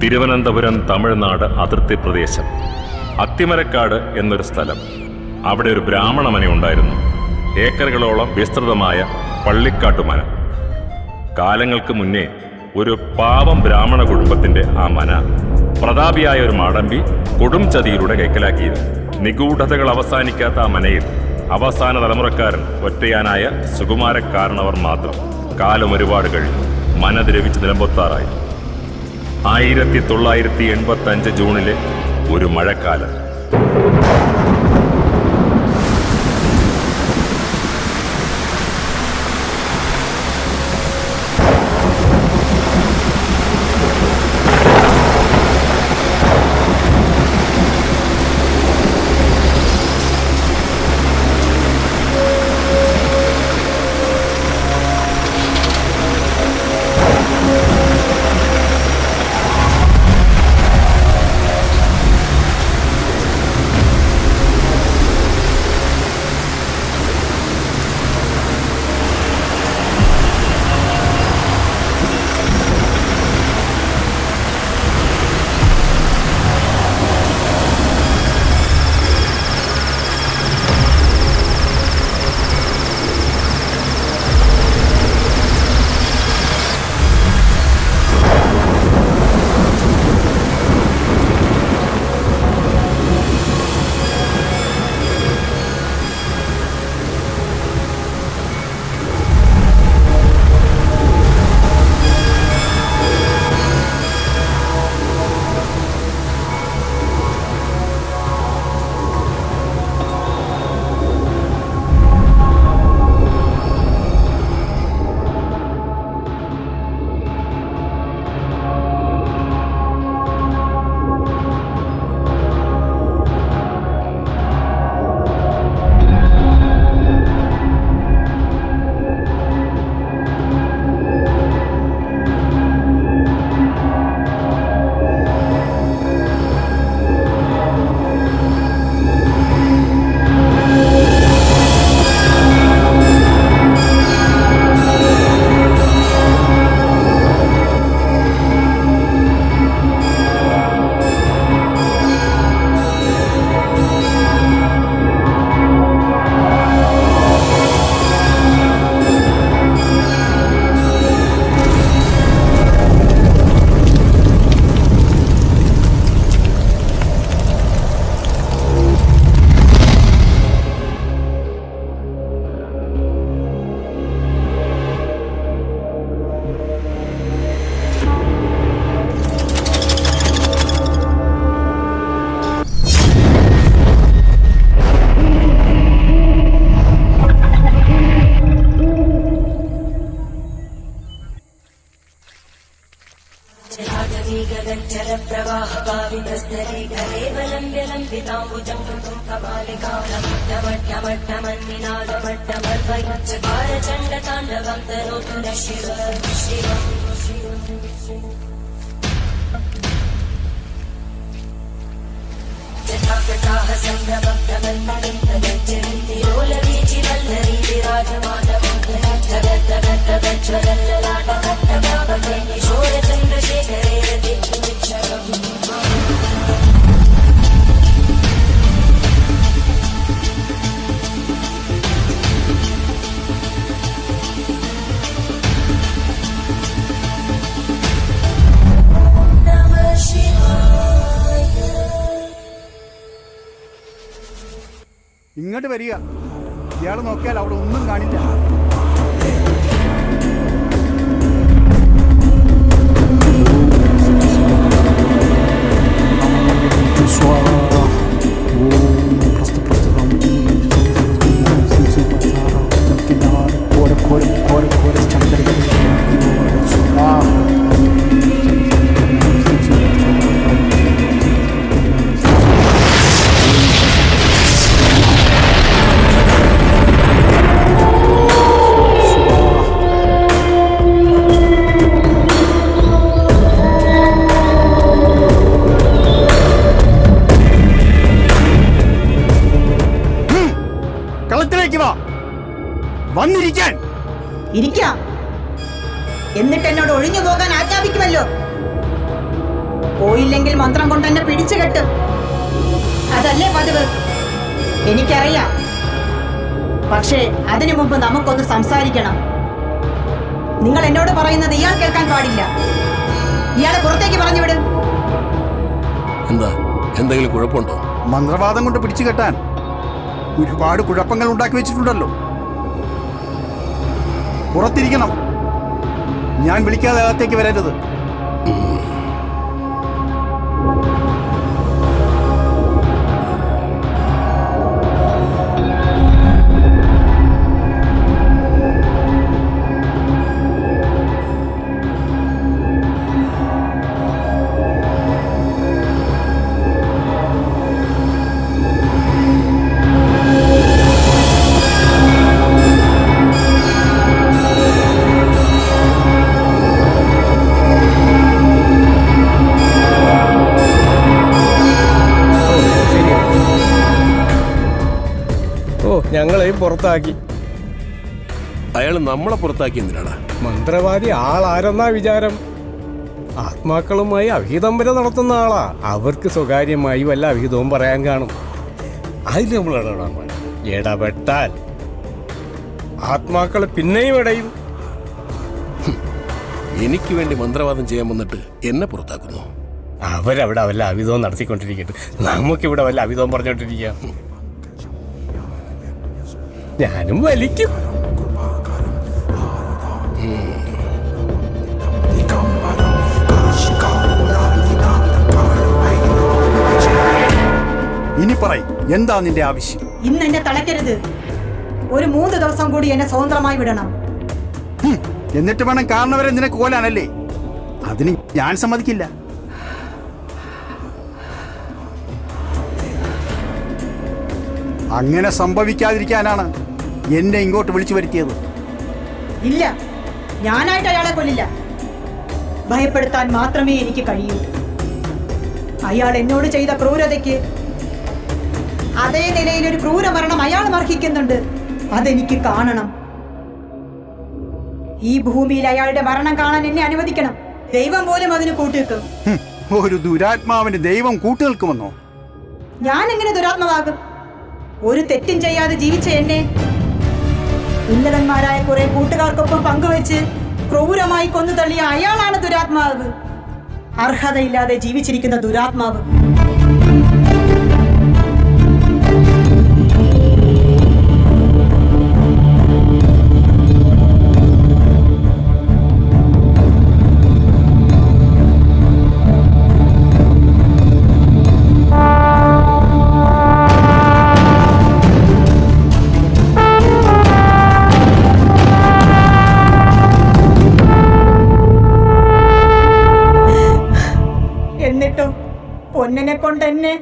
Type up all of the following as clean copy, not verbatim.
തിരുവനന്തപുരം തമിഴ്നാട് അതിർത്തി പ്രദേശം അത്തിമരക്കാട് എന്നൊരു സ്ഥലം. അവിടെ ഒരു ബ്രാഹ്മണ മനയുണ്ടായിരുന്നു. ഏക്കറുകളോളം വിസ്തൃതമായ പള്ളിക്കാട്ടുമന. കാലങ്ങൾക്ക് മുന്നേ ഒരു പാവം ബ്രാഹ്മണ കുടുംബത്തിന്റെ ആ മന പ്രതാപിയായ ഒരു മാടമ്പി കൊടും ചതിയിലൂടെ കൈക്കലാക്കിയത്. നിഗൂഢതകൾ അവസാനിക്കാത്ത ആ മനയിൽ അവസാന തലമുറക്കാരൻ ഒറ്റയാനായ സുകുമാരക്കാരണവർ മാത്രം. കാലം ഒരുപാട് കഴിഞ്ഞു. മന ദ്രവിച്ച് നിലമ്പൊത്താറായി. 1985 ജൂണിലെ ഒരു മഴക്കാലം. ഇങ്ങോട്ട് വരിക. ഇയാൾ നോക്കിയാൽ അവിടെ ഒന്നും കാണില്ല. വന്നിരിക്കാൻ. ഇരിക്കാം. എന്നിട്ട് എന്നോട് ഒഴിഞ്ഞു പോകാൻ ആജ്ഞാപിക്കുമല്ലോ. പോയില്ലെങ്കിൽ മന്ത്രം കൊണ്ട് എന്നെ പിടിച്ചു കെട്ടും. അതല്ലേ പതിവ്? എനിക്കറിയാം. പക്ഷേ അതിനു മുമ്പ് നമുക്കൊന്ന് സംസാരിക്കണം. നിങ്ങൾ എന്നോട് പറയുന്നത് ഇയാൾ കേൾക്കാൻ പാടില്ല. ഇയാളെ പുറത്തേക്ക് പറഞ്ഞു വിടും. എന്താ, എന്തെങ്കിലും കുഴപ്പമുണ്ടോ? മന്ത്രവാദം കൊണ്ട് പിടിച്ചു കെട്ടാൻ ഒരുപാട് കുഴപ്പങ്ങൾ ഉണ്ടാക്കി വെച്ചിട്ടുണ്ടല്ലോ. പുറത്തിരിക്കണം. ഞാൻ വിളിക്കാതെ അകത്തേക്ക് വരരുത്. ഞങ്ങളെയും പുറത്താക്കി. അയാൾ നമ്മളെ പുറത്താക്കി എന്തിനാണ്? മന്ത്രവാദി ആളാരെന്നാ വിചാരം? ആത്മാക്കളുമായി അഭിതംബരം നടത്തുന്ന ആളാ. അവർക്ക് സ്വകാര്യമായി വല്ല അഭിഹിതവും പറയാൻ കാണും. അതിൽ നമ്മൾ ഇടപെടാൻ പാടില്ല. ഇടപെട്ടാൽ ആത്മാക്കൾ പിന്നെയും ഇടയും. എനിക്ക് വേണ്ടി മന്ത്രവാദം ചെയ്യാൻ വന്നിട്ട് എന്നെ പുറത്താക്കുന്നു. അവരവിടെ വല്ല അഭിതവും നടത്തിക്കൊണ്ടിരിക്കട്ടെ, നമുക്കിവിടെ വല്ല അഭിതവും പറഞ്ഞോണ്ടിരിക്കാം. ഞാനും വലിക്കും. ഇനി പറയ്, എന്താ നിന്റെ ആവശ്യം? ഇന്ന് എന്നെ തളയ്ക്കരുത്. ഒരു 3 ദിവസം കൂടി എന്നെ സ്വതന്ത്രമായി വിടണം. എന്നിട്ട് വേണം കാണുന്നവരെ നിനക്ക് കൊല്ലാനല്ലേ? അതിന് ഞാൻ സമ്മതിക്കില്ല. അങ്ങനെ സംഭവിക്കാതിരിക്കാനാണ് എന്നെ ഇങ്ങോട്ട് വിളിച്ചു വരുത്തിയത്. ഇല്ല, ഞാനായിട്ട് അയാളെ കൊല്ലില്ല. ഭയപ്പെടുത്താൻ മാത്രമേ എനിക്ക് കഴിയൂ. അയാൾ എന്നോട് ചെയ്ത ക്രൂരതയ്ക്ക് അതേ നിലയിൽ ഒരു ക്രൂരമരണം അയാൾ അർഹിക്കുന്നുണ്ട്. അതെനിക്ക് കാണണം. ഈ ഭൂമിയിൽ അയാളുടെ മരണം കാണാൻ എന്നെ അനുവദിക്കണം. ദൈവം പോലും അതിന് കൂട്ടുനിൽക്കും. ഒരു ദുരാത്മാവിന് ദൈവം കൂട്ടുനിൽക്കുമെന്നോ? ഞാൻ എങ്ങനെ ദുരാത്മാവാകും? ഒരു തെറ്റും ചെയ്യാതെ ജീവിച്ച എന്നെ ഉന്നതന്മാരായ കുറെ കൂട്ടുകാർക്കൊപ്പം പങ്കുവെച്ച് ക്രൂരമായി കൊന്നു തള്ളിയ അയാളാണ് ദുരാത്മാവ്. അർഹതയില്ലാതെ ജീവിച്ചിരിക്കുന്ന ദുരാത്മാവ്. പൊന്നിനെ കൊണ്ടെന്നെ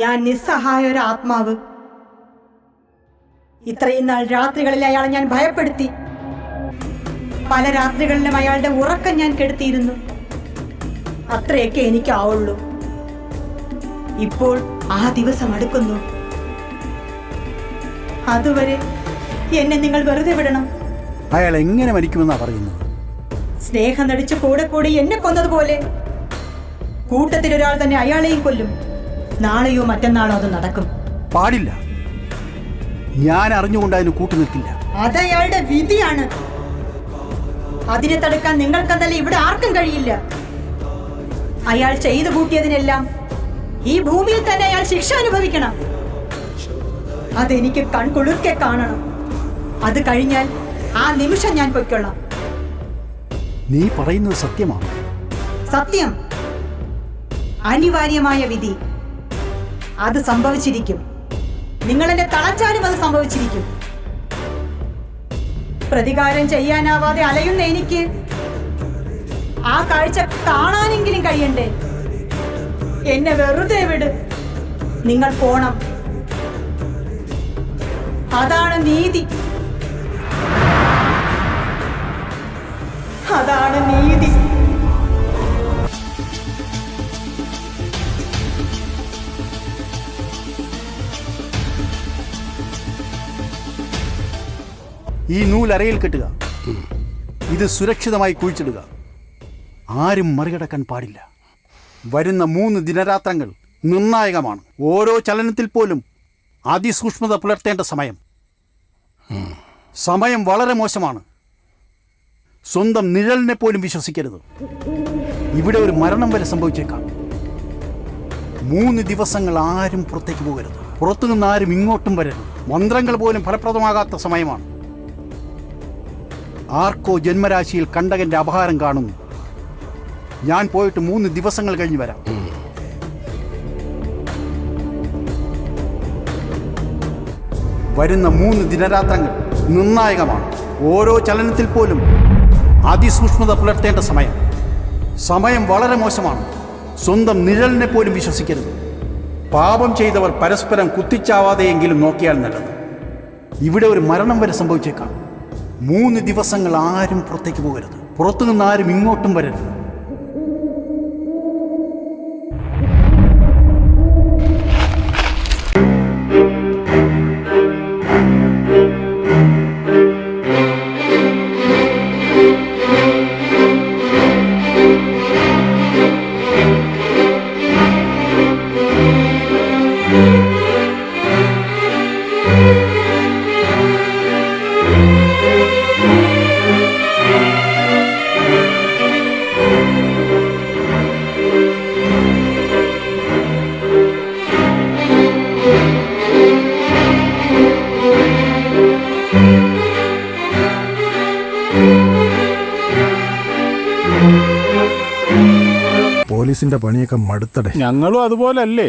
ഞാൻ നിസ്സഹായ ഒരു ആത്മാവ്. ഇത്രയും നാൾ രാത്രികളിൽ അയാളെ ഞാൻ ഭയപ്പെടുത്തി. പല രാത്രികളിലും അയാളുടെ ഉറക്കം ഞാൻ കെടുത്തിയിരുന്നു. അത്രയൊക്കെ എനിക്കാവുള്ളൂ. ഇപ്പോൾ ആ ദിവസം അടുക്കുന്നു. അതുവരെ എന്നെ നിങ്ങൾ വെറുതെ വിടണം. അയാൾ എങ്ങനെ മരിക്കുമെന്നാ പറയുന്നത്? സ്നേഹം നടിച്ച് കൂടെ കൂടി എന്നെ കൊന്നതുപോലെ കൂട്ടത്തിലൊരാൾ തന്നെ അയാളെയും കൊല്ലും. നാളെയോ മറ്റന്നാളോ അത് നടക്കും. പാടില്ല. ഞാൻ അറിഞ്ഞുകൊണ്ട് അതിന് കൂട്ടു നിൽക്കില്ല. അതയാളുടെ വിധിയാണ്. അതിനെ തടുക്കാൻ നിങ്ങൾക്കെന്നല്ല ഇവിടെ ആർക്കും കഴിയില്ല. അയാൾ ചെയ്തു കൂട്ടിയതിനെല്ലാം ഈ ഭൂമിയിൽ തന്നെ അയാൾ ശിക്ഷ അനുഭവിക്കണം. അതെനിക്ക് കൺകുളിർക്കെ കാണണം. അത് കഴിഞ്ഞാൽ ആ നിമിഷം ഞാൻ പൊയ്ക്കൊള്ളാം. നീ പറയുന്നത് സത്യമാണ്? സത്യം. അനിവാര്യമായ വിധി. അത് സംഭവിച്ചിരിക്കും. നിങ്ങൾ എന്നെ തളച്ചാലും അത് സംഭവിച്ചിരിക്കും. പ്രതികാരം ചെയ്യാനാവാതെ അലയുന്ന എനിക്ക് ആ കാഴ്ച കാണാനെങ്കിലും കഴിയണ്ടേ? എന്നെ വെറുതെ വിട്. നിങ്ങൾ പോണം. അതാണ് നീതി. അതാണ് നീതി. ഈ നൂലറയിൽ കെട്ടുക. ഇത് സുരക്ഷിതമായി കുഴിച്ചിടുക. ആരും മറികടക്കാൻ പാടില്ല. വരുന്ന 3 ദിനരാത്രങ്ങൾ നിർണായകമാണ്. ഓരോ ചലനത്തിൽ പോലും അതിസൂക്ഷ്മത പുലർത്തേണ്ട സമയം. സമയം വളരെ മോശമാണ്. സ്വന്തം നിഴലിനെ പോലും വിശ്വസിക്കരുത്. ഇവിടെ ഒരു മരണം വരെ സംഭവിച്ചേക്കാം. 3 ദിവസങ്ങൾ ആരും പുറത്തേക്ക് പോകരുത്. പുറത്തുനിന്ന് ആരും ഇങ്ങോട്ടും വരരുത്. മന്ത്രങ്ങൾ പോലും ഫലപ്രദമാകാത്ത സമയമാണ്. ആർക്കോ ജന്മരാശിയിൽ കണ്ടകന്റെ അപഹാരം കാണുന്നു. ഞാൻ പോയിട്ട് 3 ദിവസങ്ങൾ കഴിഞ്ഞ് വരാം. വരുന്ന 3 ദിനരാത്രങ്ങൾ നിർണായകമാണ്. ഓരോ ചലനത്തിൽ പോലും അതിസൂക്ഷ്മത പുലർത്തേണ്ട സമയം. സമയം വളരെ മോശമാണ്. സ്വന്തം നിഴലിനെ പോലും വിശ്വസിക്കരുത്. പാപം ചെയ്തവർ പരസ്പരം കുത്തിച്ചാവാതെയെങ്കിലും നോക്കിയാൽ നല്ലത്. ഇവിടെ ഒരു മരണം വരെ സംഭവിച്ചേക്കാം. 3 ദിവസങ്ങൾ ആരും പുറത്തേക്ക് പോകരുത്. പുറത്തുനിന്ന് ആരും ഇങ്ങോട്ടും വരരുത്. പോലീസിന്റെ പണിയൊക്കെ മടുത്തടെ. ഞങ്ങളും അതുപോലല്ലേ.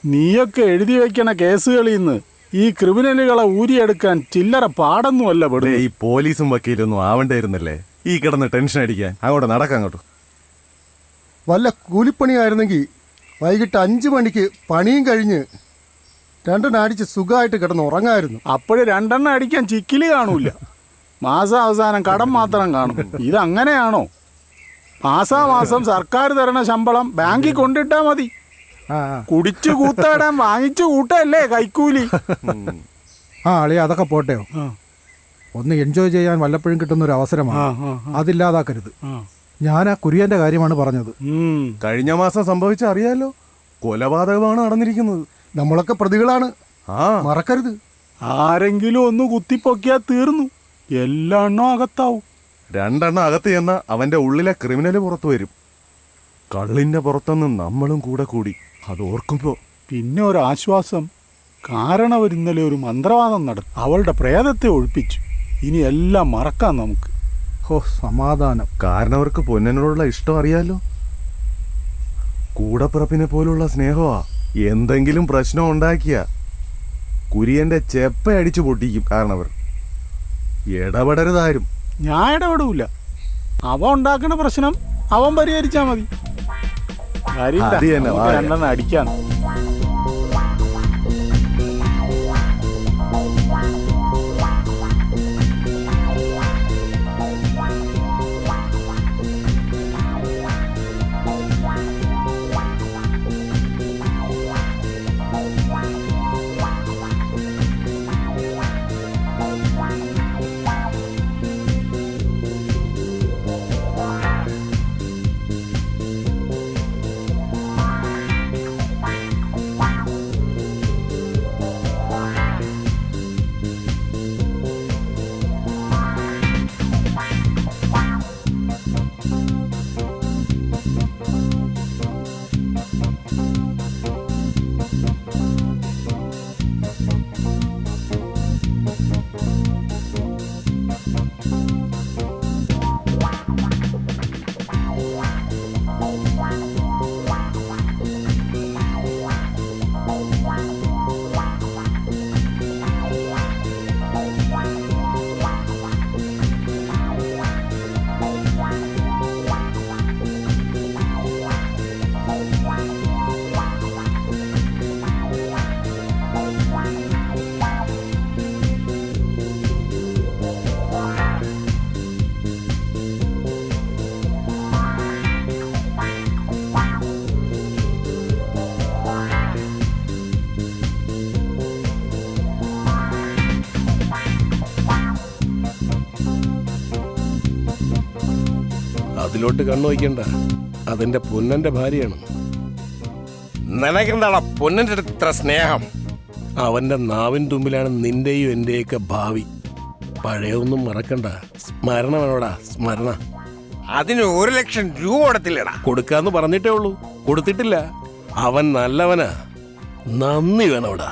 നീയൊക്കെ എഴുതി വെക്കണ കേസുകളിൽ നിന്ന് ഈ ക്രിമിനലുകളെ ഊരിയെടുക്കാൻ ചില്ലറ പാടൊന്നുമല്ല പെടുന്നത്. ഈ പോലീസും വക്കീലൊന്നും ആവണ്ടായിരുന്നല്ലേ ഈ കിടന്ന് ടെൻഷൻ അടിക്കാൻ. അങ്ങോട്ട് നടക്കങ്ങോട്ട്. വല്ല കൂലിപ്പണിയായിരുന്നെങ്കിൽ വൈകിട്ട് 5 മണിക്ക് പണിയും കഴിഞ്ഞ് 2 അടിച്ച് സുഖമായിട്ട് കിടന്ന് ഉറങ്ങായിരുന്നു. അപ്പോഴ് 2 അടിക്കാൻ ചിക്കിലി കാണൂല. മാസാവസാനം കടം മാത്രം കാണും. ഇതങ്ങനെയാണോ? മാസാമാസം സർക്കാർ തരണ ശമ്പളം ബാങ്കിൽ കൊണ്ടിട്ടാ മതി. കുടിച്ചു കൂത്താടാൻ വാങ്ങിച്ചു കൂട്ടല്ലേ കൈക്കൂലി. അളിയ അതൊക്കെ പോട്ടെയോ. ഒന്ന് എൻജോയ് ചെയ്യാൻ വല്ലപ്പോഴും കിട്ടുന്ന ഒരു അവസരമാണ്. അതില്ലാതാക്കരുത്. ഞാൻ ആ കുര്യന്റെ കാര്യമാണ് പറഞ്ഞത്. കഴിഞ്ഞ മാസം സംഭവിച്ച അറിയാലോ. കൊലപാതകമാണ് നടന്നിരിക്കുന്നത്. നമ്മളൊക്കെ പ്രതികളാണ്, മറക്കരുത്. ആരെങ്കിലും ഒന്ന് കുത്തിപ്പൊക്കിയാ തീർന്നു. എല്ലാം അകത്താവും. 2 അകത്ത് ചെന്ന അവന്റെ ഉള്ളിലെ ക്രിമിനൽ പുറത്തു വരും. കള്ളിന്റെ പുറത്തുനിന്ന് നമ്മളും കൂടെ കൂടി. അത് ഓർക്കുമ്പോ പിന്നെ ഒരു ആശ്വാസം. കാരണം അവർ ഇന്നലെ ഒരു മന്ത്രവാദം നടത്തി അവളുടെ പ്രേതത്തെ ഒഴിപ്പിച്ചു. ഇനി എല്ലാം മറക്കാം നമുക്ക്. സമാധാനം. കാരണം അവർക്ക് പൊന്നനോടുള്ള ഇഷ്ടം അറിയാലോ. കൂടപ്പിറപ്പിനെ പോലുള്ള സ്നേഹമാ. എന്തെങ്കിലും പ്രശ്നം ഉണ്ടാക്കിയ കുര്യന്റെ ചെപ്പ അടിച്ചു പൊട്ടിക്കും. കാരണം അവർ ഇടപെടരുതാരും. ഞാൻ ഇടപെടൂല. അവൻ ഉണ്ടാക്കുന്ന പ്രശ്നം അവൻ പരിഹരിച്ചാ മതി. അത് തന്നെ, വാ. 2 അടിക്കാൻ. അതിലോട്ട് കണ്ണു വയ്ക്കണ്ട. അതെന്റെ പൊന്നന്റെ ഭാര്യയാണ്. നിനക്കെന്താടാ പൊന്നന്റെ അടുത്ത് ഇത്ര സ്നേഹം? അവന്റെ നാവിൻ തുമ്പിലാണ് നിന്റെയും എന്റെയൊക്കെ ഭാവി. പഴയൊന്നും മറക്കണ്ട. സ്മരണ വേണോടാ, സ്മരണ. അതിന് 1,00,000 രൂപ കൊടുത്തില്ലടാ. കൊടുക്കാന്ന് പറഞ്ഞിട്ടേ ഉള്ളൂ, കൊടുത്തിട്ടില്ല. അവൻ നല്ലവനാ. നന്ദി വേണോടാ.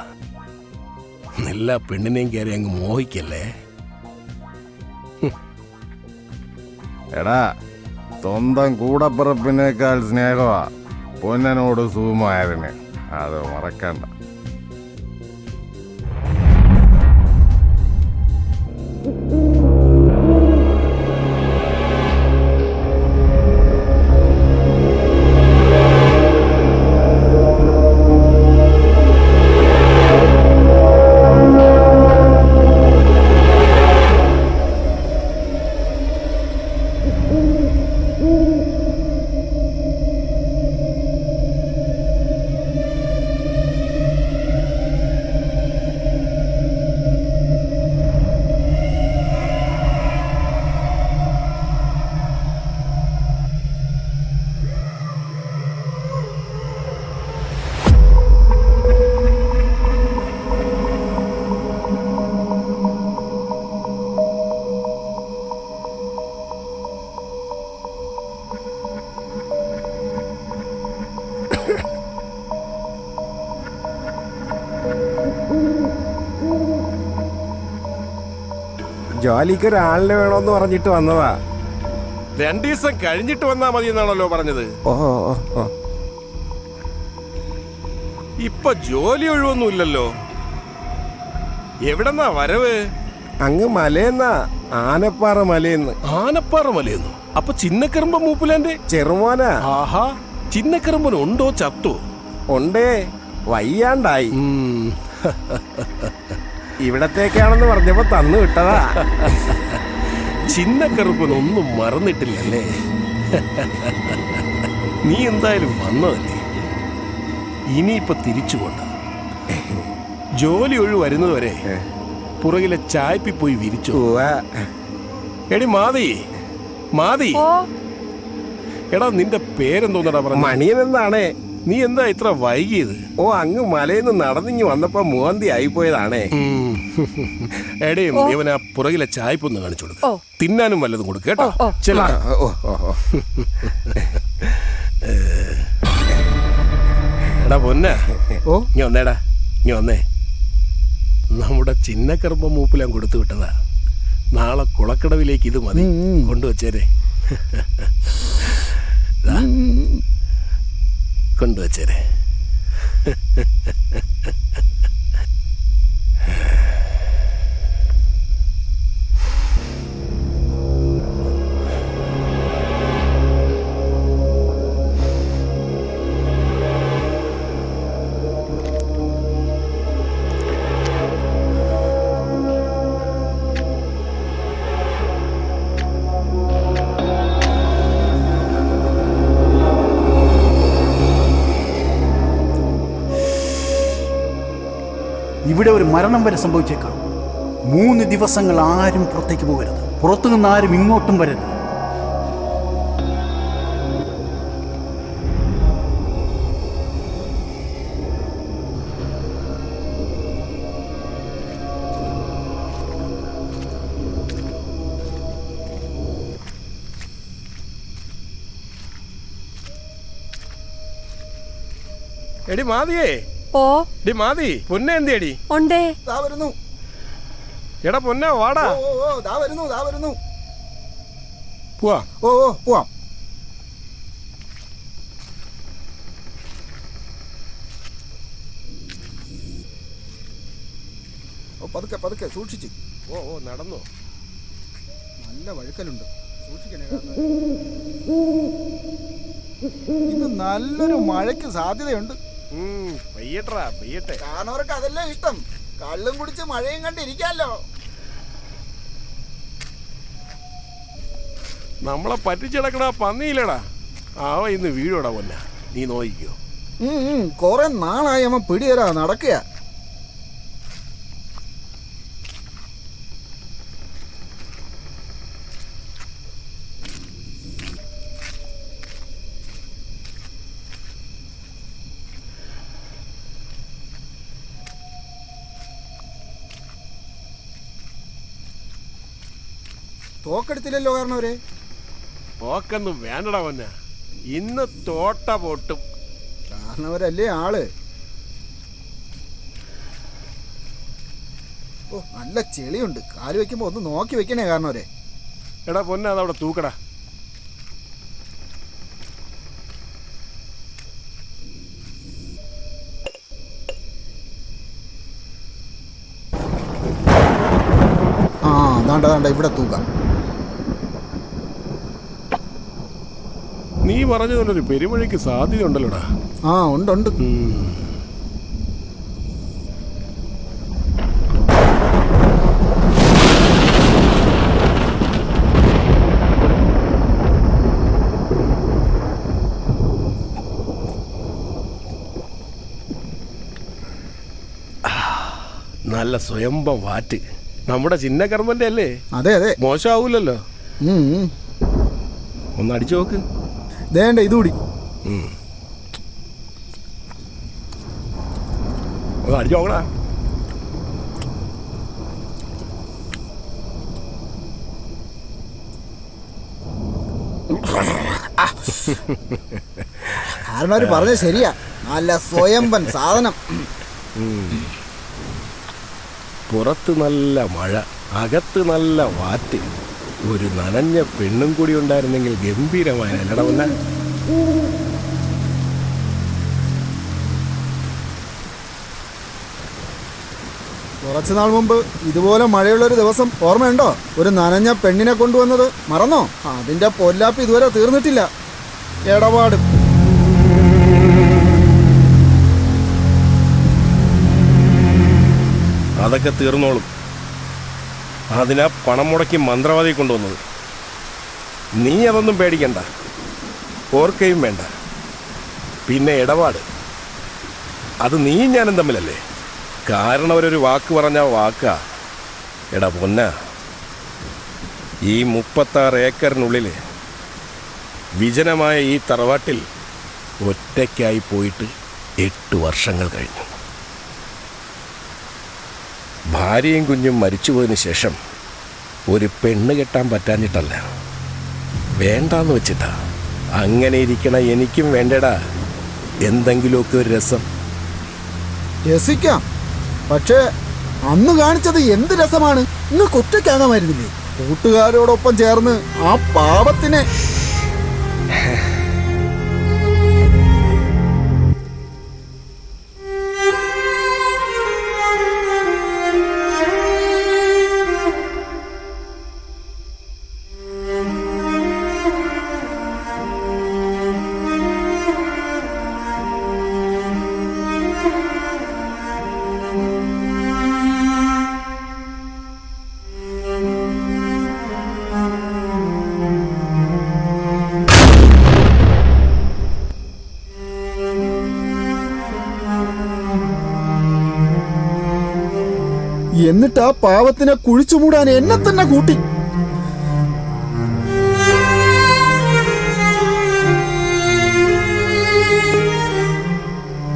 എല്ലാ പെണ്ണിനെയും കയറി അങ്ങ് മോഹിക്കല്ലേ. എടാ, സ്വന്തം കൂടപ്പിറപ്പിനേക്കാൾ സ്നേഹമാ പൊന്നനോട് സുകുമാരന്. അത് മറക്കണ്ട. ജോലിക്ക് ഒരാളിനെ വേണോന്ന് പറഞ്ഞിട്ട് വന്നതാ. 2 ദിവസം കഴിഞ്ഞിട്ട് വന്നാ മതി എന്നാണല്ലോ പറഞ്ഞത്. ഇപ്പൊ ജോലി ഒഴിവൊന്നുമില്ലല്ലോ. എവിടെന്നാ വരവ്? അങ്ങ് മലയെന്നാ, ആനപ്പാറ മലയെന്ന്. ആനപ്പാറ മലയെന്നു? അപ്പൊ ചിന്നക്കറുമ്പ മൂപ്പിലാന്റെ ചെറുമോനാ. ആഹാ, ചിന്നക്കറുമ്പൻ ഉണ്ടോ ചത്തോ? ഉണ്ടേ, വയ്യാണ്ടായി. ഇവിടത്തേക്കാണെന്ന് പറഞ്ഞപ്പോ തന്നു വിട്ടതാ. ചിന്നക്കറുപ്പനൊന്നും മറന്നിട്ടില്ലല്ലേ? നീ എന്തായാലും വന്നതല്ലേ, ഇനിയിപ്പൊ തിരിച്ചുകൊണ്ട് ജോലി ഒഴിവ് വരുന്നതുവരെ പുറകിലെ ചായപ്പി പോയി വിരിച്ചു. എടി മാതി, മാതി, എടാ നിന്റെ പേരെന്തോന്നടാ പറഞ്ഞ? മണിയനെന്താണേ. നീ എന്താ ഇത്ര വൈകിയത്? അങ്ങ് മലയിൽ നിന്ന് നടന്നിങ്ങി വന്നപ്പോ മൂവന്തി ആയിപ്പോയതാണേ. എടേ, ഇവൻ ആ പുറകിലെ ചായപ്പൊന്ന് കാണിച്ചു കൊടുക്ക. തിന്നാനും വല്ലതും കൊടുക്ക കേട്ടോ. എടാ പൊന്ന, ഇങ്ങ വന്നേടാ, ഇങ്ങ വന്നേ. നമ്മുടെ ചിന്നക്കറുമ്പ മൂപ്പിലാൻ കൊടുത്തു വിട്ടതാ. നാളെ കുളക്കടവിലേക്ക് ഇത് മതി, കൊണ്ടുവച്ചേരെ. കൊണ്ടുവച്ചേരെ. ഇവിടെ ഒരു മരണം വരെ സംഭവിച്ചേക്കാം. 3 ദിവസങ്ങൾ ആരും പുറത്തേക്ക് പോകരുത്. പുറത്തു നിന്ന് ആരും ഇങ്ങോട്ടും വരരുത്. എടി മാതിയേ, ഡി മാതി, പൊന്നെ എന്തിയടി? ഉണ്ടേ, വരുന്നു. എടാ പൊന്നെ വാടാ. വരുന്നു. പോവാ. പോവാം. പതുക്കെ സൂക്ഷിച്ച്. നടന്നു. നല്ല വഴുക്കലുണ്ട്, സൂക്ഷിക്കണേ. ഇന്ന് നല്ലൊരു മഴയ്ക്ക് സാധ്യതയുണ്ട്. പെയ്യട്ടെ. കാണുന്നവർക്ക് അതല്ലേ ഇഷ്ടം. കള്ളും കുടിച്ച് മഴയും കണ്ടിരിക്കാലോ. നമ്മളെ പറ്റിച്ചടക്കണ പന്നിയില്ലടാ, ആവ ഇന്ന് വീഴോടാ പൊന്ന. നീ നോക്കിക്കോ. കൊറേ നാളായി അമ്മ പിടിയരാ നടക്കുക. തോക്കെടുത്തില്ലല്ലോ കാരണവരെ. പോക്കൊന്നും വേണ്ടടാ പൊന്ന, ഇന്ന് തോട്ട പൊട്ടും. കാരണവരല്ലേ ആള്. ഓ നല്ല ചെളിയുണ്ട്, കാല് വെക്കുമ്പോ ഒന്ന് നോക്കി വെക്കണേ കാരണവരെ. എടാ പൊന്ന, അതവിടെ തൂക്കടാ. ആ അതാണ്ട ഇവിടെ തൂക്കാം. നീ പറഞ്ഞതുകൊണ്ടൊരു പെരുമഴയ്ക്ക് സാധ്യത ഉണ്ടല്ലോടാ. ആ ഉണ്ട്. നല്ല സ്വയംഭം വാറ്റ്. നമ്മുടെ ചിന്നക്കർമ്മന്റെ അല്ലേ? അതെ അതെ, മോശമാവൂലല്ലോ. ഒന്ന് അടിച്ചു നോക്ക്. ദേണ്ട ഇതുകൂടി. ഒന്ന് അടിച്ചു നോക്കടാ. കാരണവര് പറഞ്ഞത് ശരിയാ, നല്ല സ്വയംഭൻ സാധനം. പുറത്ത് നല്ല മഴ, അകത്ത് നല്ല വാറ്റ്. ഒരു നനഞ്ഞ പെണ്ണും കൂടി ഉണ്ടായിരുന്നെങ്കിൽ ഗംഭീരമായ അല്ലടവല്ല. കുറച്ചുനാൾ മുമ്പ് ഇതുപോലെ മഴയുള്ളൊരു ദിവസം ഓർമ്മയുണ്ടോ? ഒരു നനഞ്ഞ പെണ്ണിനെ കൊണ്ടുവന്നത് മറന്നോ? അതിന്റെ പൊല്ലാപ്പ് ഇതുവരെ തീർന്നിട്ടില്ല. ഇടപാട് അതൊക്കെ തീർന്നോളും. അതിനാ പണം മുടക്കി മന്ത്രവാദി കൊണ്ടുവന്നത്. നീ അതൊന്നും പേടിക്കണ്ട, ഓർക്കയും വേണ്ട. പിന്നെ ഇടപാട്, അത് നീയും ഞാനും തമ്മിലല്ലേ? കാരണം അവരൊരു വാക്ക് പറഞ്ഞ വാക്കാ. എടാ പൊന്ന, ഈ 36 ഏക്കറിനുള്ളിൽ വിജനമായ ഈ തറവാട്ടിൽ ഒറ്റയ്ക്കായി പോയിട്ട് 8 വർഷങ്ങൾ കഴിഞ്ഞു. ഭാര്യയും കുഞ്ഞും മരിച്ചുപോയതിന് ശേഷം ഒരു പെണ്ണ് കെട്ടാൻ പറ്റാഞ്ഞിട്ടല്ല, വേണ്ടാന്ന് വെച്ചിട്ടാ. അങ്ങനെ ഇരിക്കണ എനിക്കും വേണ്ടടാ എന്തെങ്കിലുമൊക്കെ ഒരു രസം. രസിക്കാം, പക്ഷേ അന്ന് കാണിച്ചത് എന്ത് രസമാണ്. നിങ്ങൾക്ക് ഒറ്റയ്ക്കാകാമായിരുന്നില്ലേ? കൂട്ടുകാരോടൊപ്പം ചേർന്ന് ആ പാപത്തിനെ. എന്നിട്ട് ആ പാവത്തിനെ കുഴിച്ചു മൂടാൻ എന്നെ തന്നെ കൂട്ടി.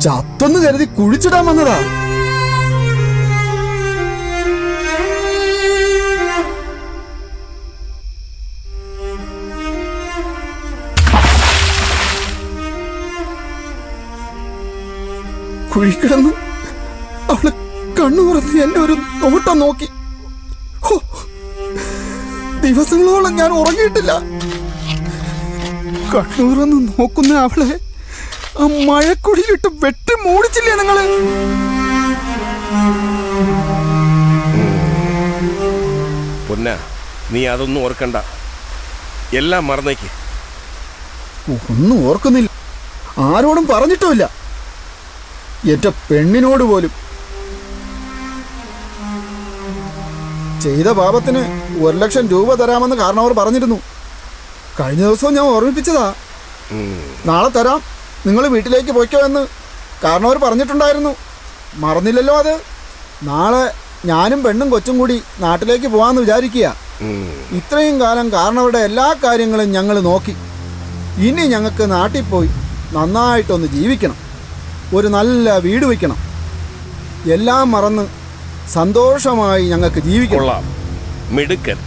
ചത്തെന്ന് കരുതി കുഴിച്ചിടാൻ വന്നതാ. കുഴിക്കിടന്ന് അവള് കണ്ണു തുറന്ന് എന്നെ ഒരു നോട്ടം നോക്കി. ദിവസങ്ങളോളം ഞാൻ ഉറങ്ങിയിട്ടില്ല. കണ്ണു തുറന്ന് നോക്കുന്ന അവളെ ആ മഴക്കുഴിയിലിട്ട് വെട്ടി മൂടിച്ചില്ലേ നിങ്ങള്? പൊന്ന, നീ അതൊന്നും ഓർക്കണ്ട, എല്ലാം മറന്നേക്ക്. ഒന്നും ഓർക്കുന്നില്ല, ആരോടും പറഞ്ഞിട്ടുമില്ല, എന്റെ പെണ്ണിനോട് പോലും. ചെയ്ത പാപത്തിന് 1 ലക്ഷം രൂപ തരാമെന്ന് കാരണവർ പറഞ്ഞിരുന്നു. കഴിഞ്ഞ ദിവസവും ഞാൻ ഓർമ്മിപ്പിച്ചതാ. നാളെ തരാം, നിങ്ങൾ വീട്ടിലേക്ക് പോയിക്കോ എന്ന് കാരണവർ പറഞ്ഞിട്ടുണ്ടായിരുന്നു. മറന്നില്ലല്ലോ അത്. നാളെ ഞാനും പെണ്ണും കൊച്ചും കൂടി നാട്ടിലേക്ക് പോകാമെന്ന് വിചാരിക്കുക. ഇത്രയും കാലം കാരണവരുടെ എല്ലാ കാര്യങ്ങളും ഞങ്ങൾ നോക്കി. ഇനി ഞങ്ങൾക്ക് നാട്ടിൽ പോയി നന്നായിട്ടൊന്ന് ജീവിക്കണം, ഒരു നല്ല വീട് വയ്ക്കണം. എല്ലാം മറന്ന് സന്തോഷമായി ഞങ്ങൾക്ക് ജീവിക്കണം. മിടുക്കൻ.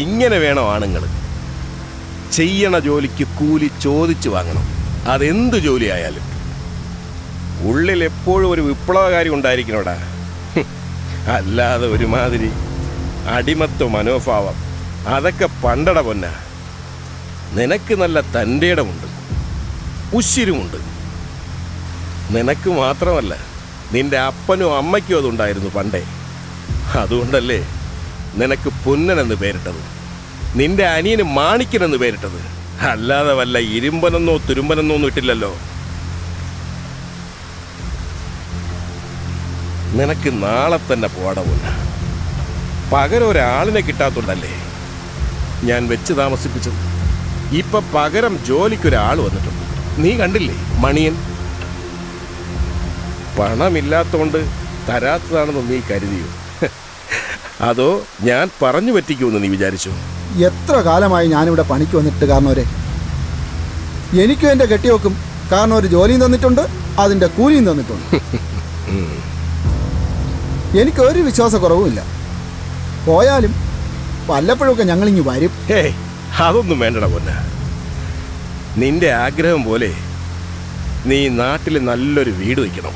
ഇങ്ങനെ വേണം ആണുങ്ങൾ. ചെയ്യണ ജോലിക്ക് കൂലി ചോദിച്ചു വാങ്ങണം, അതെന്ത് ജോലിയായാലും. ഉള്ളിൽ എപ്പോഴും ഒരു വിപ്ലവകാരി ഉണ്ടായിരിക്കണോടാ, അല്ലാതെ ഒരുമാതിരി അടിമത്വ മനോഭാവം അതൊക്കെ പണ്ടട പൊന്ന. നിനക്ക് നല്ല തൻ്റെ ഇടമുണ്ട്, ഉശിരുമുണ്ട്. നിനക്ക് മാത്രമല്ല, നിന്റെ അപ്പനും അമ്മയ്ക്കും അതുണ്ടായിരുന്നു പണ്ടേ. അതുകൊണ്ടല്ലേ നിനക്ക് പൊന്നനെന്ന് പേരിട്ടത്, നിന്റെ അനിയന് മാണിക്കനെന്ന് പേരിട്ടത്. അല്ലാതെ വല്ല ഇരുമ്പനെന്നോ തുരുമ്പനെന്നോ ഒന്നും ഇട്ടില്ലല്ലോ. നിനക്ക് നാളെ തന്നെ പോട പൊന്ന. പകരം ഒരാളിനെ കിട്ടാത്തോണ്ടല്ലേ ഞാൻ വെച്ച് താമസിപ്പിച്ചത്. ഇപ്പൊ പകരം ജോലിക്കൊരാൾ വന്നിട്ടുണ്ട്. നീ കണ്ടില്ലേ മണിയൻ? പണമില്ലാത്തോണ്ട് തരാത്തതാണെന്ന് നീ കരുതിയോ? അതോ ഞാൻ പറഞ്ഞു പറ്റിക്കുമെന്ന് നീ വിചാരിച്ചു? എത്ര കാലമായി ഞാനിവിടെ പണിക്ക് വന്നിട്ട് കാരണവരെ. എനിക്കും എൻ്റെ കെട്ടിയോക്കും കാരണം ഒരു ജോലിയും തന്നിട്ടുണ്ട്, അതിൻ്റെ കൂലിയും തന്നിട്ടുണ്ട്. എനിക്കൊരു വിശ്വാസക്കുറവുമില്ല. പോയാലും വല്ലപ്പോഴൊക്കെ ഞങ്ങളിങ്ങി വരും. അതൊന്നും വേണ്ടട പൊന്ന. നിന്റെ ആഗ്രഹം പോലെ നീ നാട്ടിൽ നല്ലൊരു വീട് വയ്ക്കണം.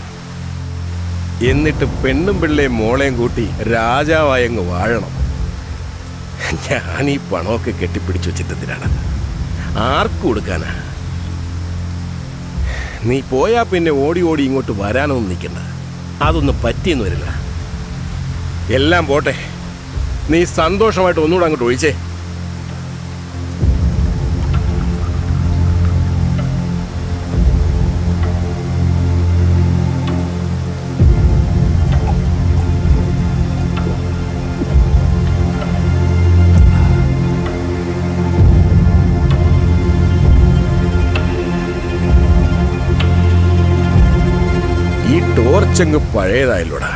എന്നിട്ട് പെണ്ണും പിള്ളേയും മോളെയും കൂട്ടി രാജാവായങ്ങ് വാഴണം. ഞാൻ ഈ പണമൊക്കെ കെട്ടിപ്പിടിച്ചു വെച്ചിട്ടെന്തിനാണ്? ആർക്കും കൊടുക്കാനാ? നീ പോയാ പിന്നെ ഓടി ഓടി ഇങ്ങോട്ട് വരാനൊന്നും നിൽക്കണ്ട. അതൊന്നും പറ്റിയെന്ന് വരില്ല. എല്ലാം പോട്ടെ, നീ സന്തോഷമായിട്ട് ഒന്നുകൂടെ അങ്ങോട്ട് ഒഴിച്ചേ. ഈ ടോർച്ചങ്ങ് പഴയതായല്ലോടാ.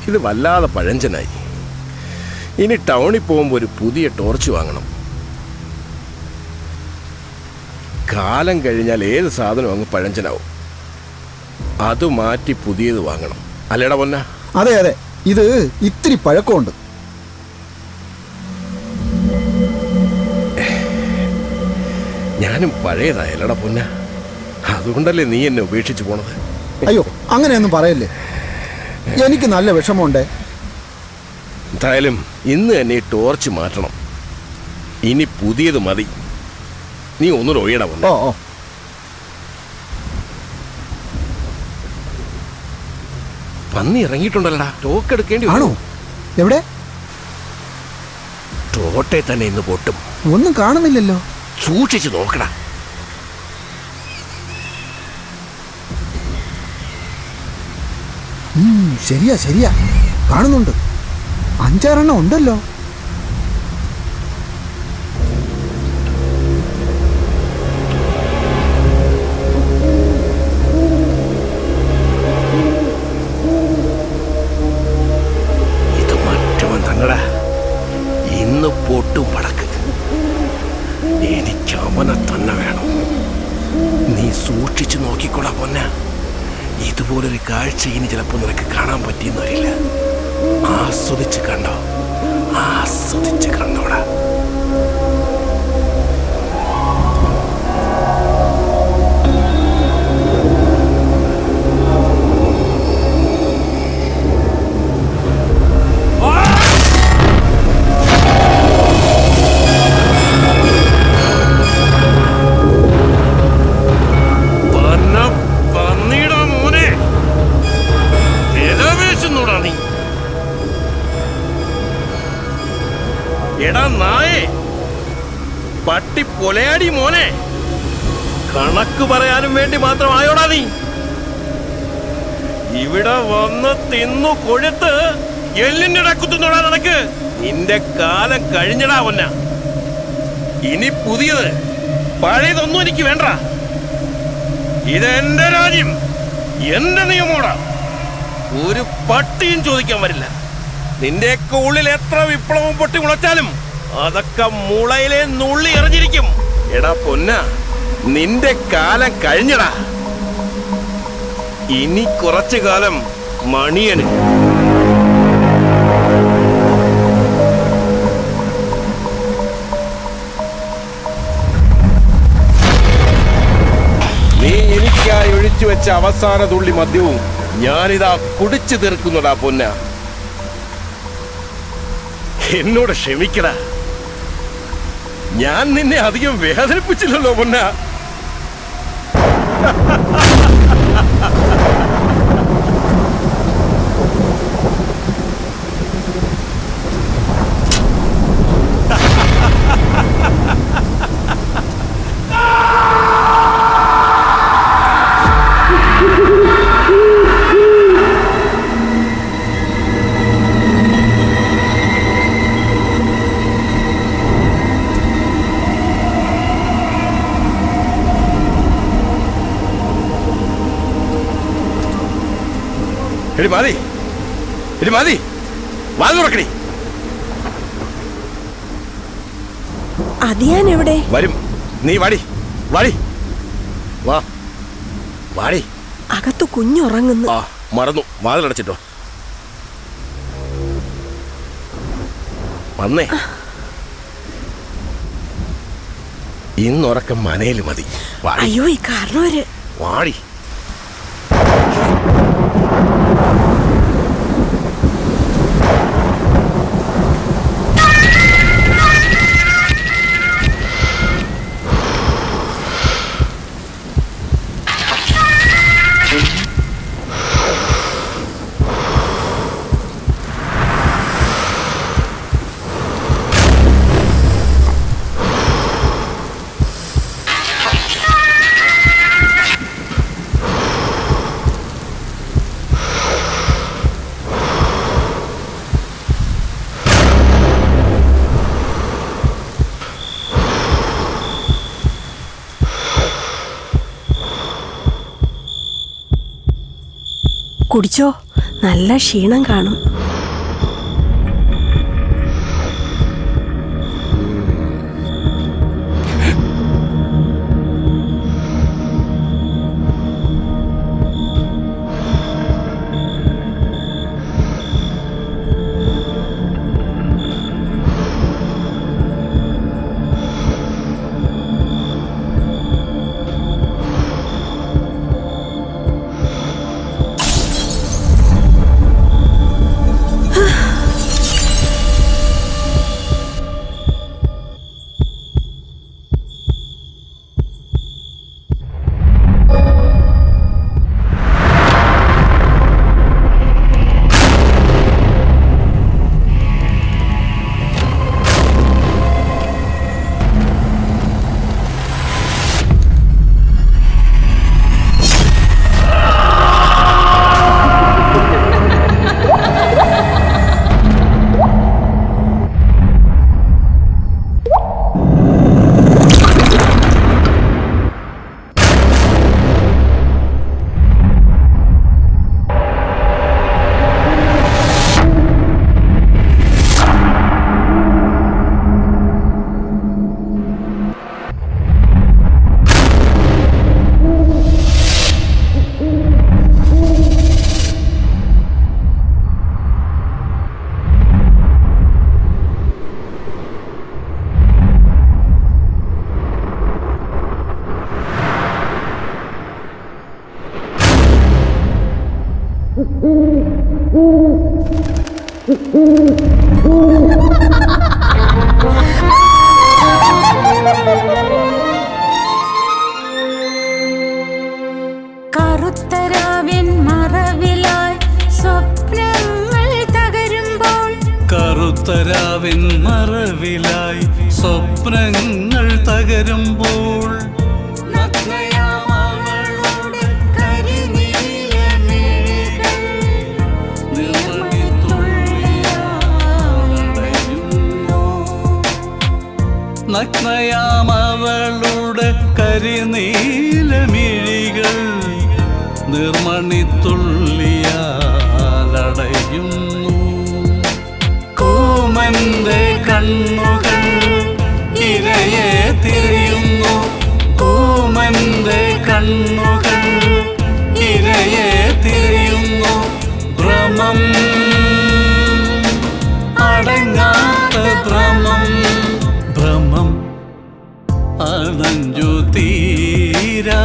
ഇത് വല്ലാതെ പഴഞ്ചനായി. ഇനി ടൗണിൽ പോകുമ്പോൾ ഒരു പുതിയ ടോർച്ച് വാങ്ങണം. കാലം കഴിഞ്ഞാൽ ഏത് സാധനവും അങ്ങ് പഴഞ്ചനാവും. അത് മാറ്റി പുതിയത് വാങ്ങണം, അല്ലേടാ പൊന്ന? അതെ അതെ, ഇത് ഇത്തിരി പഴക്കമുണ്ട്. ഞാനും പഴയതായല്ലടാ പൊന്ന. അതുകൊണ്ടല്ലേ നീ എന്നെ ഉപേക്ഷിച്ച് പോണത്. അയ്യോ, അങ്ങനെയൊന്നും പറയല്ലേ. എനിക്ക് നല്ല വിഷമമുണ്ടേ. എന്തായാലും ഇന്ന് തന്നെ ഈ ടോർച്ച് മാറ്റണം. ഇനി പുതിയത് മതി. നീ ഒന്നുകൂടെ ഒഴിയടാ പൊന്ന. ഓ ഓ, പന്നി ഇറങ്ങിയിട്ടുണ്ടല്ലടാ. ടോക്ക് എടുക്കേണ്ടി ആണോ? വരും. എവിടെ? തോട്ടെ തന്നെ ഇന്ന് പൊട്ടും. ഒന്നും കാണുന്നില്ലല്ലോ. സൂക്ഷിച്ചു നോക്കടാ. ശരിയാ ശരിയാ, കാണുന്നുണ്ട്. 5-6 ഉണ്ടല്ലോ. ഇത് മറ്റവൻ തന്നെടാ. ഇന്ന് പൊട്ടും പടക്ക്. എനിക്ക് അവനെ തന്നെ വേണം. നീ സൂക്ഷിച്ചു നോക്കിക്കോടാ പൊന്ന. ഇതുപോലൊരു കാഴ്ച ഇനി ചിലപ്പോൾ നിനക്ക് കാണാൻ പറ്റിയെന്ന് വരില്ല. ആസ്വദിച്ച് കണ്ടോ, ആസ്വദിച്ച് കണ്ടോടാ. എടാ നായേ, പട്ടി പൊലയാടി മോനെ, കണക്ക് പറയാനും വേണ്ടി മാത്രമായോടാ നീ ഇവിടെ വന്ന് തിന്നു കൊഴുത്ത് എല്ലിന്റെ ഇടക്കുത്തുന്നോടാ നിനക്ക്? നിന്റെ കാലം കഴിഞ്ഞടാ പൊന്ന. ഇനി പുതിയത് പഴയതൊന്നും എനിക്ക് വേണ്ട. ഇതെന്റെ രാജ്യം, എന്റെ നിയമോടാ. ഒരു പട്ടിയും ചോദിക്കാൻ വരില്ല. നിന്റെയൊക്കെ ഉള്ളിൽ എത്ര വിപ്ലവം പൊട്ടി മുളച്ചാലും അതൊക്കെ മുളയിലെ നുള്ളി എറിഞ്ഞിരിക്കും. എടാ പൊന്ന, നിന്റെ കാലം കഴിഞ്ഞടാ. ഇനി കുറച്ചു കാലം മണിയന്. നീ എനിക്കായി ഒഴിച്ചു വെച്ച അവസാന തുള്ളി മദ്യവും ഞാനിതാ കുടിച്ചു തീർക്കുന്നുടാ പൊന്ന. എന്നോട് ക്ഷമിക്കടാ, ഞാൻ നിന്നെ അധികം വേദനിപ്പിച്ചില്ലല്ലോ പൊന്ന. എടി മതി, വാതിൽ തുറക്കടി. അത് ഞാൻ എവിടെ വരും, നീ വാടി വാ വാടി. അകത്ത് കുഞ്ഞുറങ്ങുന്നു. ആ മറന്നു, വാതിലടച്ചിട്ടോ. വന്നേ, ഇന്നുറക്കം മനയില് മതി. അയ്യോ, ഈ കാരണവര്. വാടി. കുടിച്ചോ, നല്ല ക്ഷീണം കാണും. കറുത്തരാവിൻ മറവിലായി സ്വപ്നങ്ങൾ തകരുമ്പോൾ, കറുത്തരാവിൻ മറവിലായി സ്വപ്നങ്ങൾ തകരുമ്പോൾ, നഗ്നയാമവളുടെ കരിനീലമിഴികൾ നീർമണിത്തുള്ളിയാലടയുന്നു. നഗ്നയാമവളുടെ കരിനീലമിഴികൾ നിർമണിത്തുള്ളിയാലടയുന്നു. കൂമന്റെ കണ്ണുകൾ ഇരയെ തിരയുന്നു. കൂമന്റെ കണ്ണുകൾ ഇരയെ തിരയുന്നു. ഭ്രമം, അടങ്ങാത്ത ഭ്രമം, ഭ്രമം അണഞ്ഞു തീരാ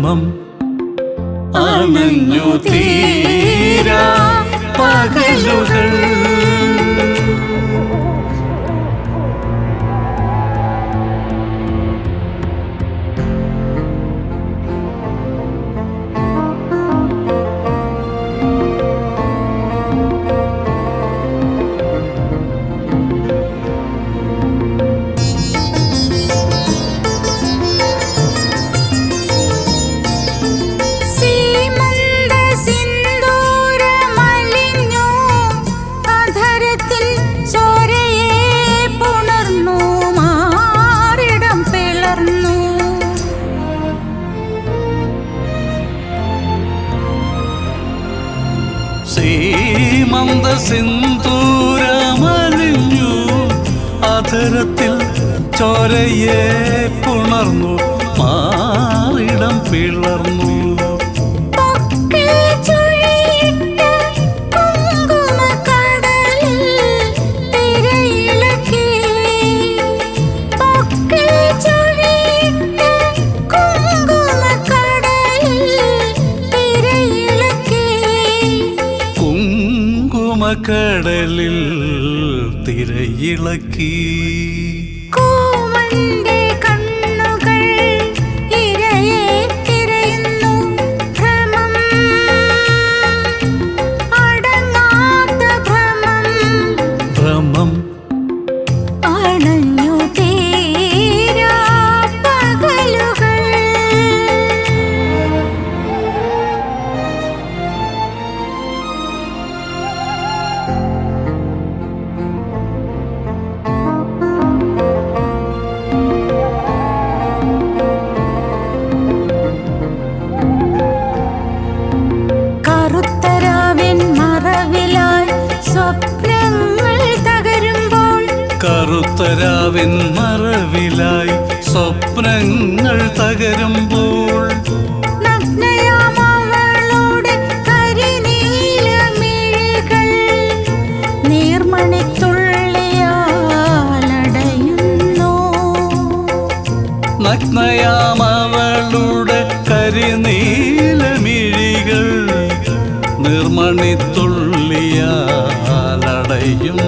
ഭ്രമം അണഞ്ഞു തീരാ പകലുകൾ. സീമന്ത സിന്ദൂരമലിഞ്ഞു അധരത്തിൽ ചോരയെ പുണർന്നു മാറിടം പിളർന്നു. കടലിൽ തിരയിളക്കി. കോമന്റെ കണ്ണുകൾ ഇരയെ തിരയുന്നു. ഭ്രമം അടങ്ങാത്ത ഭ്രമം. ഭ്രമം അണഞ്ഞു തീരാ പകലുകൾ. കറുത്തരാവിൻ മറവിലായി സ്വപ്നങ്ങൾ തകരുമ്പോൾ നഗ്നയാമവളുടെ കരിനീലമിഴികൾ നീർമണിത്തുള്ളിയാലടയുന്നു. നഗ്നയാമവളുടെ കരിനീലമിഴികൾ നിർമണിത്തുള്ളിയാലടയും.